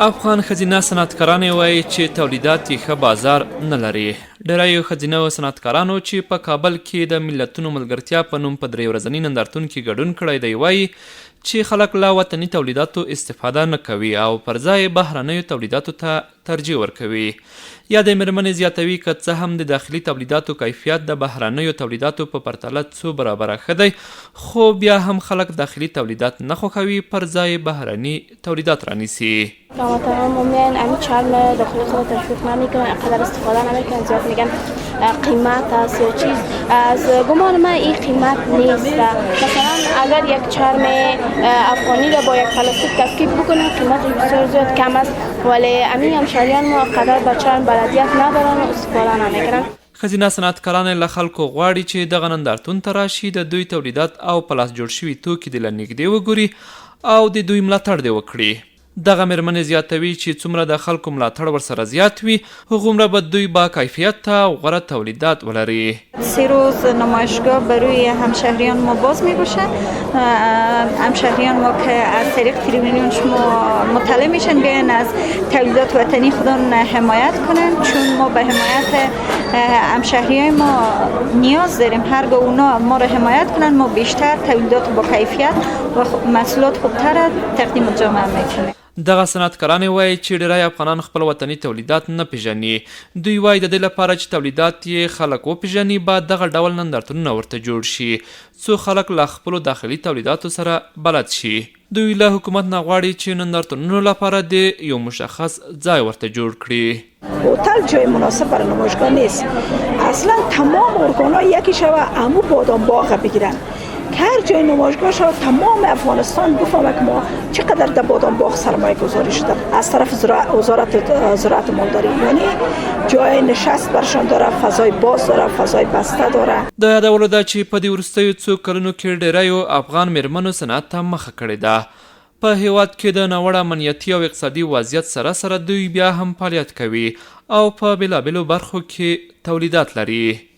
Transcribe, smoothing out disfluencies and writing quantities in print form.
افغان ښځینه صنعتکارانې وایي چې تولیدات یې ښه بازار نه لري. ډیری ښځینه صنعتکارانو چې په کابل کې د ملتونو ملګرتیا په نوم په 3 ورځني نندارتون کې ګډون کړی دی وایي چې خلک له وطني تولیداتو استفاده نه کوي او پر ځای بهرنیو تولیداتو ته ترجیح ورکوي. یا د مېرمنې زیاتوي که څه هم د داخلي تولیداتو کیفیت د بهرنیو تولیداتو په پرتله څو برابره ښه دی، خو بیا هم خلک داخلي تولیدات نه خوښوي، پر ځای بهرني تولیدات رانیسي. تمام میان همین چرم داخلی خود تشویق نمیکنن، اینقدر استفاده نمیکنن، زیاد میگن قیمت است یا چیز. از گمان من این قیمت نیست. مثلا اگر یک چرم افغانی را با یک پلاستیک تفکیک بکنن قیمت بسیار زیاد کم است، ولی همین همشهریان ما قدر با چرم بلدیت ندارن و استفاده نمیکنن. ښځینه صنعتکارانې له خلکو غواړي چې دغه نندارتون ته راشي، د دوی تولیدات او په لاس جوړ شوي توکي دې له نږدې وګوري او د دوی ملاتړ دې وکړي. دغه مېرمنې زیاتوي چې څومره د خلکو ملاتړ ورسره زیات وي، هغومره به دوی با کیفیته او غوره تولیدات ولري. 3 روز نمایشگاه برای همشهریان ما باز می‌باشه. همشهریان ما که از طریق تلویزیون شما مطلع میشن بیان از تولیدات وطنی خودشون حمایت کنن، چون ما به حمایت همشهریان ما نیاز داریم. هرگاه اونا ما را حمایت کنن ما بیشتر تولیدات با کیفیت و محصولات خوبتر تقدیم جامعه میکنیم. دغه صنعتکارانې وایي چې ډیری افغانان خپل وطني تولیدات نه پیژني. دوی وایي د دې لپاره چې تولیدات یې خلک وپیژني باید دغه ډول نندارتونونه ورته جوړ شي څو خلک له خپلو داخلي تولیداتو سره بلد شي. دوی له حکومت نه غواړي چې نندارتونونو لپاره د یو مشخص ځای ورته جوړ کړي. هتل جای مناسب برای نمایشگاه نیست. اصلا تمام ارگان‌ها یکی شوه عمو بادام باغ بگیرن که هر جای نمایشگاه شد تمام افغانستان بفهمه که ما چقدر در بادام باغ سرمایه گذاری شده از طرف وزارت زراعت مالداری، یعنی جای نشست برشان داره، فضای باز داره، فضای بسته داره. د یادولو ده چې په دې وروستیو څو کلونو کې ډیریو افغان مېرمنو صنعت ته مخه کړې ده. په هیواد کې د ناوړه امنیتي او اقتصادي وضعیت سره سره دوی بیا هم فعالیت کوي او په بېلابېلو برخو کې تولیدات لري.